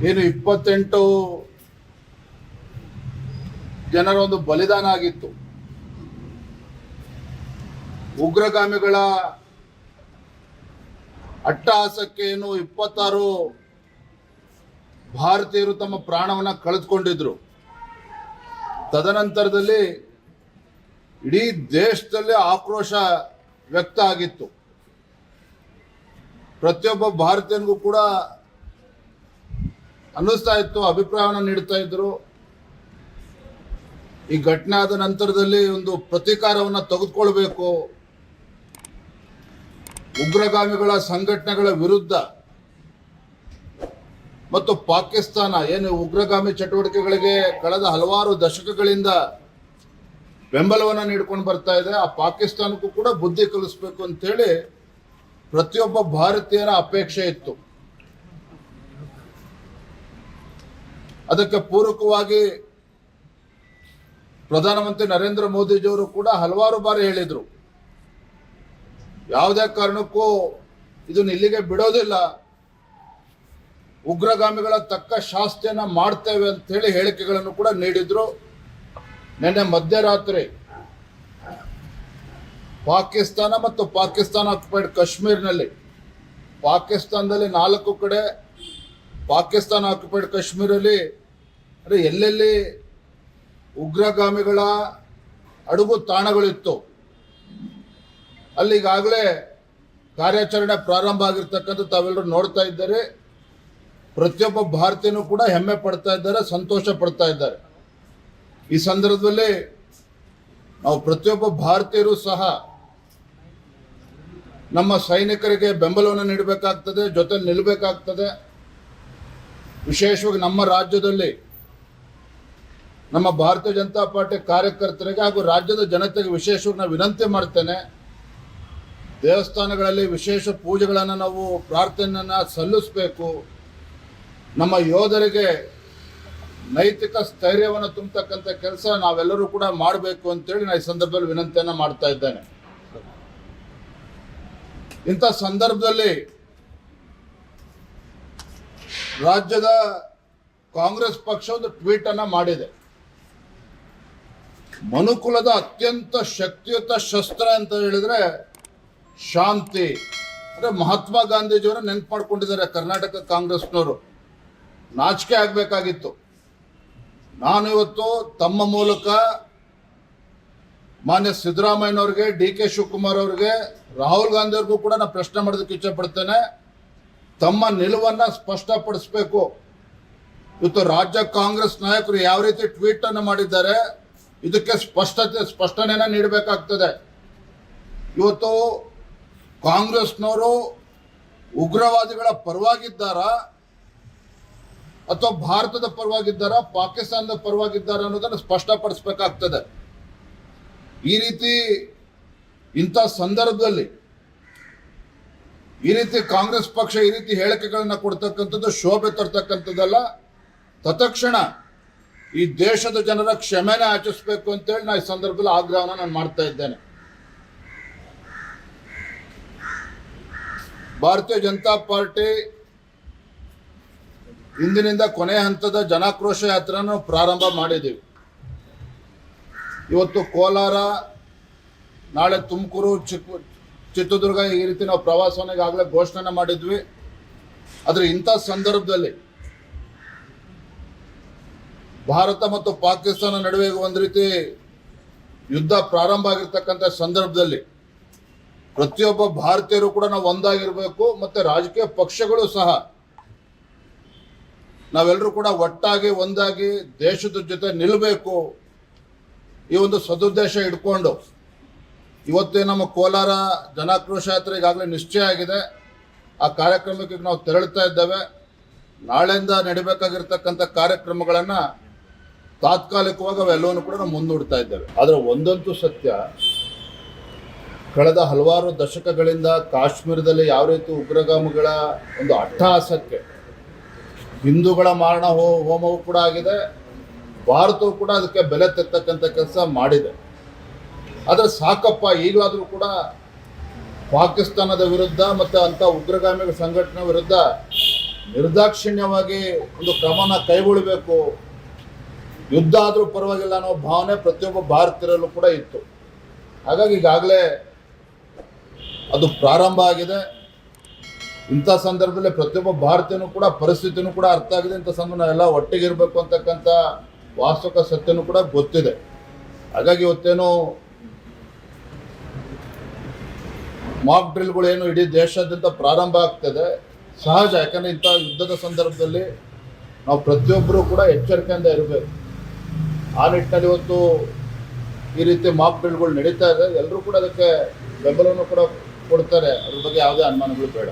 ಏನು 28 ಜನರ ಒಂದು ಬಲಿದಾನ ಆಗಿತ್ತು. ಉಗ್ರಗಾಮಿಗಳ ಅಟ್ಟಹಾಸಕ್ಕೆ ಏನು 26 ಭಾರತೀಯರು ತಮ್ಮ ಪ್ರಾಣವನ್ನು ಕಳೆದುಕೊಂಡಿದ್ರು. ತದನಂತರದಲ್ಲಿ ಇಡೀ ದೇಶದಲ್ಲಿ ಆಕ್ರೋಶ ವ್ಯಕ್ತ ಆಗಿತ್ತು. ಪ್ರತಿಯೊಬ್ಬ ಭಾರತೀಯನಿಗೂ ಕೂಡ ಅನ್ನಿಸ್ತಾ ಇತ್ತು, ಅಭಿಪ್ರಾಯವನ್ನು ನೀಡ್ತಾ ಇದ್ರು, ಈ ಘಟನೆ ಆದ ನಂತರದಲ್ಲಿ ಒಂದು ಪ್ರತೀಕಾರವನ್ನು ತೆಗೆದುಕೊಳ್ಬೇಕು, ಉಗ್ರಗಾಮಿಗಳ ಸಂಘಟನೆಗಳ ವಿರುದ್ಧ ಮತ್ತು ಪಾಕಿಸ್ತಾನ ಏನು ಉಗ್ರಗಾಮಿ ಚಟುವಟಿಕೆಗಳಿಗೆ ಕಳೆದ ಹಲವಾರು ದಶಕಗಳಿಂದ ಬೆಂಬಲವನ್ನು ನೀಡಿಕೊಂಡು ಬರ್ತಾ ಇದೆ, ಆ ಪಾಕಿಸ್ತಾನಕ್ಕೂ ಕೂಡ ಬುದ್ಧಿ ಕಲಿಸ್ಬೇಕು ಅಂತೇಳಿ ಪ್ರತಿಯೊಬ್ಬ ಭಾರತೀಯರ ಅಪೇಕ್ಷೆ ಇತ್ತು. ಅದಕ್ಕೆ ಪೂರಕವಾಗಿ ಪ್ರಧಾನಮಂತ್ರಿ ನರೇಂದ್ರ ಮೋದಿಜಿಯವರು ಕೂಡ ಹಲವಾರು ಬಾರಿ ಹೇಳಿದರು, ಯಾವುದೇ ಕಾರಣಕ್ಕೂ ಇದನ್ನು ಇಲ್ಲಿಗೆ ಬಿಡೋದಿಲ್ಲ, ಉಗ್ರಗಾಮಿಗಳ ತಕ್ಕ ಶಾಸ್ತಿಯನ್ನು ಮಾಡ್ತೇವೆ ಅಂತೇಳಿ ಹೇಳಿಕೆಗಳನ್ನು ಕೂಡ ನೀಡಿದ್ರು. ನಿನ್ನೆ ಮಧ್ಯರಾತ್ರಿ ಪಾಕಿಸ್ತಾನ ಮತ್ತು ಪಾಕಿಸ್ತಾನ ಆಕ್ಯುಪೈಡ್ ಕಾಶ್ಮೀರ್ನಲ್ಲಿ, ಪಾಕಿಸ್ತಾನದಲ್ಲಿ 4 ಕಡೆ, ಪಾಕಿಸ್ತಾನ ಆಕ್ಯುಪೈಡ್ ಕಾಶ್ಮೀರಲ್ಲಿ ಎಲ್ಲೆಲ್ಲಿ ಉಗ್ರಗಾಮಿಗಳ ಅಡುಗು ತಾಣಗಳಿತ್ತು ಅಲ್ಲಿ ಈಗಾಗಲೇ ಕಾರ್ಯಾಚರಣೆ ಪ್ರಾರಂಭ ಆಗಿರ್ತಕ್ಕಂಥ ತಾವೆಲ್ಲರೂ ನೋಡ್ತಾ ಇದ್ದಾರೆ. ಪ್ರತಿಯೊಬ್ಬ ಭಾರತೀಯನೂ ಕೂಡ ಹೆಮ್ಮೆ ಪಡ್ತಾ ಇದ್ದಾರೆ, ಸಂತೋಷ ಪಡ್ತಾ ಇದ್ದಾರೆ. ಈ ಸಂದರ್ಭದಲ್ಲಿ ನಾವು ಪ್ರತಿಯೊಬ್ಬ ಭಾರತೀಯರು ಸಹ ನಮ್ಮ ಸೈನಿಕರಿಗೆ ಬೆಂಬಲವನ್ನು ನೀಡಬೇಕಾಗ್ತದೆ, ಜೊತೆ ನಿಲ್ಲಬೇಕಾಗ್ತದೆ. ವಿಶೇಷವಾಗಿ ನಮ್ಮ ರಾಜ್ಯದಲ್ಲಿ ನಮ್ಮ ಭಾರತೀಯ ಜನತಾ ಪಾರ್ಟಿ ಕಾರ್ಯಕರ್ತರಿಗೆ ಹಾಗೂ ರಾಜ್ಯದ ಜನತೆಗೆ ವಿಶೇಷವಾಗಿ ನಾನು ವಿನಂತಿ ಮಾಡ್ತೇನೆ, ದೇವಸ್ಥಾನಗಳಲ್ಲಿ ವಿಶೇಷ ಪೂಜೆಗಳನ್ನು ನಾವು ಪ್ರಾರ್ಥನೆಯನ್ನು ಸಲ್ಲಿಸಬೇಕು. ನಮ್ಮ ಯೋಧರಿಗೆ ನೈತಿಕ ಸ್ಥೈರ್ಯವನ್ನು ತುಂಬತಕ್ಕಂಥ ಕೆಲಸ ನಾವೆಲ್ಲರೂ ಕೂಡ ಮಾಡಬೇಕು ಅಂತೇಳಿ ನಾನು ಈ ಸಂದರ್ಭದಲ್ಲಿ ವಿನಂತಿಯನ್ನು ಮಾಡ್ತಾ ಇದ್ದೇನೆ. ಇಂಥ ಸಂದರ್ಭದಲ್ಲಿ ರಾಜ್ಯದ ಕಾಂಗ್ರೆಸ್ ಪಕ್ಷ ಒಂದು ಟ್ವೀಟ್ ಅನ್ನು ಮಾಡಿದೆ. ಮನುಕುಲದ ಅತ್ಯಂತ ಶಕ್ತಿಯುತ ಶಸ್ತ್ರ ಅಂತ ಹೇಳಿದ್ರೆ ಶಾಂತಿ. ಅಂದರೆ ಮಹಾತ್ಮ ಗಾಂಧೀಜಿಯವರ ನೆನಪು ಮಾಡ್ಕೊಂಡಿದ್ದಾರೆ ಕರ್ನಾಟಕ ಕಾಂಗ್ರೆಸ್ನವರು. ನಾಚಿಕೆ ಆಗಬೇಕಾಗಿತ್ತು. ನಾನು ಇವತ್ತು ತಮ್ಮ ಮೂಲಕ ಮಾನ್ಯ ಸಿದ್ದರಾಮಯ್ಯನವ್ರಿಗೆ, DK ಶಿವಕುಮಾರ್ ಅವ್ರಿಗೆ, ರಾಹುಲ್ ಗಾಂಧಿ ಅವ್ರಿಗೂ ಕೂಡ ನಾನು ಪ್ರಶ್ನೆ ಮಾಡೋದಕ್ಕೆ ಇಚ್ಛೆ ಪಡ್ತೇನೆ. ತಮ್ಮ ನಿಲುವನ್ನು ಸ್ಪಷ್ಟಪಡಿಸಬೇಕು. ಇವತ್ತು ರಾಜ್ಯ ಕಾಂಗ್ರೆಸ್ ನಾಯಕರು ಯಾವ ರೀತಿ ಟ್ವೀಟ್ ಅನ್ನು ಮಾಡಿದ್ದಾರೆ, ಇದಕ್ಕೆ ಸ್ಪಷ್ಟನೆಯನ್ನು ನೀಡಬೇಕಾಗ್ತದೆ. ಇವತ್ತು ಕಾಂಗ್ರೆಸ್ನವರು ಉಗ್ರವಾದಿಗಳ ಪರವಾಗಿದ್ದಾರಾ ಅಥವಾ ಭಾರತದ ಪರವಾಗಿದ್ದಾರಾ, ಪಾಕಿಸ್ತಾನದ ಪರವಾಗಿದ್ದಾರಾ ಅನ್ನೋದನ್ನು ಸ್ಪಷ್ಟಪಡಿಸಬೇಕಾಗ್ತದೆ. ಈ ರೀತಿ ಇಂಥ ಸಂದರ್ಭದಲ್ಲಿ ಈ ರೀತಿ ಕಾಂಗ್ರೆಸ್ ಪಕ್ಷ ಈ ರೀತಿ ಹೇಳಿಕೆಗಳನ್ನು ಕೊಡ್ತಕ್ಕಂಥದ್ದು ಶೋಭೆ ತರ್ತಕ್ಕಂಥದ್ದಲ್ಲ. ತತ್ಕ್ಷಣ ಈ ದೇಶದ ಜನರ ಕ್ಷಮೆನ ಯಾಚಿಸಬೇಕು ಅಂತೇಳಿ ನಾನು ಈ ಸಂದರ್ಭದಲ್ಲಿ ಆಗ್ರಹವನ್ನು ನಾನು ಮಾಡ್ತಾ ಇದ್ದೇನೆ. ಭಾರತೀಯ ಜನತಾ ಪಾರ್ಟಿ ಇಂದಿನಿಂದ ಕೊನೆಯ ಹಂತದ ಜನಾಕ್ರೋಶ ಯಾತ್ರೆಯನ್ನು ಪ್ರಾರಂಭ ಮಾಡಿದ್ದೀವಿ. ಇವತ್ತು ಕೋಲಾರ, ನಾಳೆ ತುಮಕೂರು, ಚಿತ್ರದುರ್ಗ ಈ ರೀತಿ ನಾವು ಪ್ರವಾಸವನ್ನು ಈಗಾಗಲೇ ಘೋಷಣೆ ಮಾಡಿದ್ವಿ. ಆದರೆ ಇಂಥ ಸಂದರ್ಭದಲ್ಲಿ ಭಾರತ ಮತ್ತು ಪಾಕಿಸ್ತಾನ ನಡುವೆ ಒಂದು ರೀತಿ ಯುದ್ಧ ಪ್ರಾರಂಭ ಆಗಿರ್ತಕ್ಕಂಥ ಸಂದರ್ಭದಲ್ಲಿ ಪ್ರತಿಯೊಬ್ಬ ಭಾರತೀಯರು ಕೂಡ ನಾವು ಒಂದಾಗಿರಬೇಕು. ಮತ್ತು ರಾಜಕೀಯ ಪಕ್ಷಗಳು ಸಹ ನಾವೆಲ್ಲರೂ ಕೂಡ ಒಟ್ಟಾಗಿ ಒಂದಾಗಿ ದೇಶದ ಜೊತೆ ನಿಲ್ಲಬೇಕು. ಈ ಒಂದು ಸದುದ್ದೇಶ ಇಟ್ಕೊಂಡು ಇವತ್ತೇ ನಮ್ಮ ಕೋಲಾರ ಜನಾಕ್ರೋಶ ಯಾತ್ರೆ ಈಗಾಗಲೇ ನಿಶ್ಚಯ ಆಗಿದೆ. ಆ ಕಾರ್ಯಕ್ರಮಕ್ಕೆ ನಾವು ತೆರಳುತ್ತಾ ಇದ್ದೇವೆ. ನಾಳೆಯಿಂದ ನಡಿಬೇಕಾಗಿರ್ತಕ್ಕಂಥ ಕಾರ್ಯಕ್ರಮಗಳನ್ನು ತಾತ್ಕಾಲಿಕವಾಗಿ ಅವೆಲ್ಲವನ್ನು ಕೂಡ ನಾವು ಮುಂದೂಡ್ತಾ ಇದ್ದೇವೆ. ಆದರೆ ಒಂದಂತೂ ಸತ್ಯ, ಕಳೆದ ಹಲವಾರು ದಶಕಗಳಿಂದ ಕಾಶ್ಮೀರದಲ್ಲಿ ಯಾವ ರೀತಿ ಉಗ್ರಗಾಮಿಗಳ ಒಂದು ಅಟ್ಟಹಾಸಕ್ಕೆ ಹಿಂದೂಗಳ ಮಾರಣ ಹೋಮವೂ ಕೂಡ ಆಗಿದೆ, ಭಾರತವು ಕೂಡ ಅದಕ್ಕೆ ಬೆಲೆ ತೆತ್ತಕ್ಕಂಥ ಕೆಲಸ ಮಾಡಿದೆ. ಆದರೆ ಸಾಕಪ್ಪ, ಈಗಲಾದರೂ ಕೂಡ ಪಾಕಿಸ್ತಾನದ ವಿರುದ್ಧ ಮತ್ತು ಅಂಥ ಉಗ್ರಗಾಮಿ ಸಂಘಟನೆ ವಿರುದ್ಧ ನಿರ್ದಾಕ್ಷಿಣ್ಯವಾಗಿ ಒಂದು ಕ್ರಮನ ಕೈಗೊಳ್ಳಬೇಕು, ಯುದ್ಧ ಆದರೂ ಪರವಾಗಿಲ್ಲ ಅನ್ನೋ ಭಾವನೆ ಪ್ರತಿಯೊಬ್ಬ ಭಾರತೀಯರಲ್ಲೂ ಕೂಡ ಇತ್ತು. ಹಾಗಾಗಿ ಈಗಾಗಲೇ ಅದು ಪ್ರಾರಂಭ ಆಗಿದೆ. ಇಂಥ ಸಂದರ್ಭದಲ್ಲಿ ಪ್ರತಿಯೊಬ್ಬ ಭಾರತೀಯನೂ ಕೂಡ ಪರಿಸ್ಥಿತಿನೂ ಕೂಡ ಅರ್ಥ ಆಗಿದೆ. ಇಂಥ ಸಂದರ್ಭ ನಾವೆಲ್ಲ ಒಟ್ಟಿಗಿರಬೇಕು ಅಂತಕ್ಕಂಥ ವಾಸ್ತವಿಕ ಸತ್ಯನೂ ಕೂಡ ಗೊತ್ತಿದೆ. ಹಾಗಾಗಿ ಇವತ್ತೇನು ಮಾಕ್ ಡ್ರಿಲ್ಗಳು ಏನು ಇಡೀ ದೇಶಾದ್ಯಂತ ಪ್ರಾರಂಭ ಆಗ್ತದೆ ಸಹಜ. ಯಾಕಂದರೆ ಇಂಥ ಯುದ್ಧದ ಸಂದರ್ಭದಲ್ಲಿ ನಾವು ಪ್ರತಿಯೊಬ್ಬರೂ ಕೂಡ ಎಚ್ಚರಿಕೆಯಿಂದ ಇರಬೇಕು. ಆ ನಿಟ್ಟಿನಲ್ಲಿ ಇವತ್ತು ಈ ರೀತಿ ಮಾಕ್ ಡ್ರಿಲ್ಗಳು ನಡೀತಾ ಇದೆ. ಎಲ್ಲರೂ ಕೂಡ ಅದಕ್ಕೆ ಬೆಂಬಲವನ್ನು ಕೂಡ ಕೊಡ್ತಾರೆ. ಅದ್ರ ಬಗ್ಗೆ ಯಾವುದೇ ಅನುಮಾನಗಳು ಬೇಡ.